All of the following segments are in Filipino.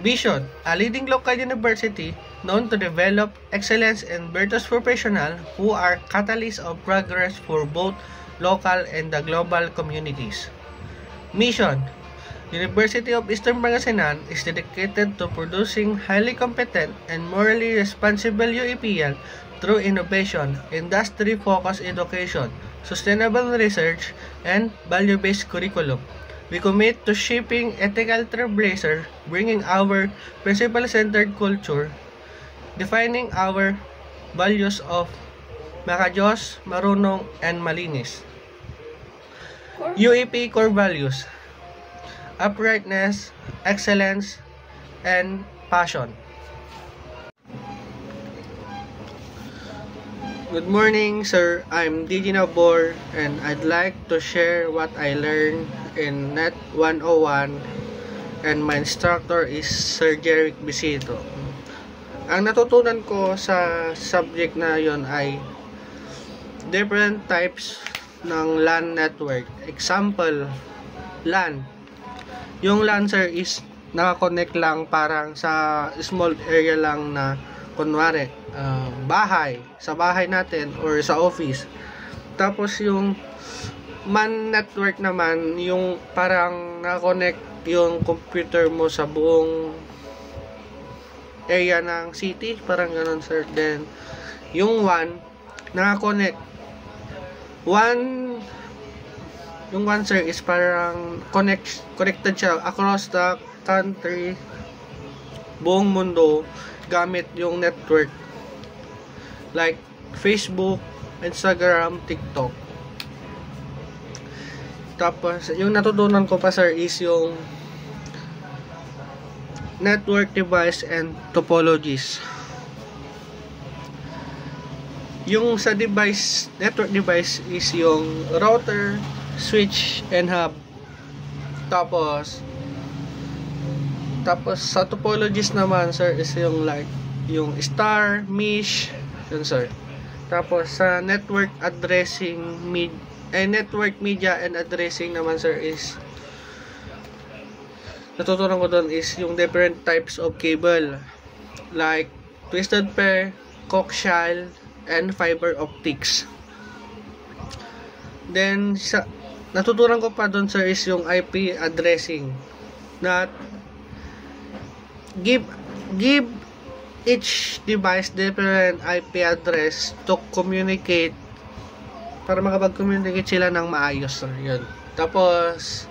Vision, a leading local university known to develop excellence and virtuous professionals who are catalysts of progress for both local and the global communities. Mission, University of Eastern Pangasinan is dedicated to producing highly competent and morally responsible UEPL through innovation, industry-focused education, sustainable research, and value-based curriculum. We commit to shaping ethical trailblazer, bringing our principle-centered culture, defining our values of makajos, marunong, and malinis. UEP core values: uprightness, excellence, and passion. Good morning, sir. I'm DJ Nabor, and I'd like to share what I learned in Net 101, and my instructor is Sir Jeric Bisito. Ang natutunan ko sa subject na yon ay different types ng LAN network. Example, LAN. Yung LAN, sir, is nakakonect lang parang sa small area lang na kunwari bahay, sa bahay natin or sa office. Tapos yung MAN network naman, yung parang nakakonect yung computer mo sa buong area ng city, parang ganun, sir. Then yung WAN nakakonect yung WAN, sir, is parang connected siya across the country, buong mundo, gamit yung network like Facebook, Instagram, TikTok. Tapos yung natutunan ko pa, sir, is yung network device and topologies. Yung sa device, network device is yung router, switch, and hub. Tapos sa topologies naman, sir, is yung like yung star, mesh, yun, sir. Tapos sa network addressing network media and addressing naman, sir, is natutunan ko doon is yung different types of cable like twisted pair, coaxial, and fiber optics. Then natutunan ko pa doon, sir, is yung IP addressing, that give each device different IP address to communicate, para makapag-communicate sila ng maayos, sir. Yun. Tapos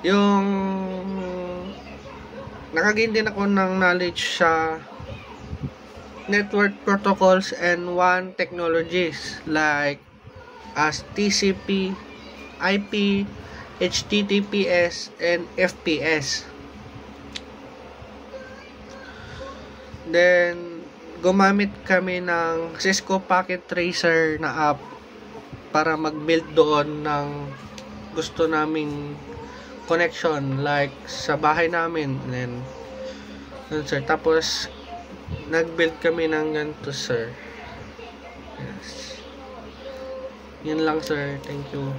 yung nakagain din ako ng knowledge sa network protocols and WAN technologies like as TCP, IP, HTTPS, and FPS. Then gumamit kami ng Cisco Packet Tracer na app para mag-build doon ng gusto naming connection like sa bahay namin. Then yun, sir. Tapos nag-build kami ng ganito, sir. Yes. Yun lang, sir. Thank you.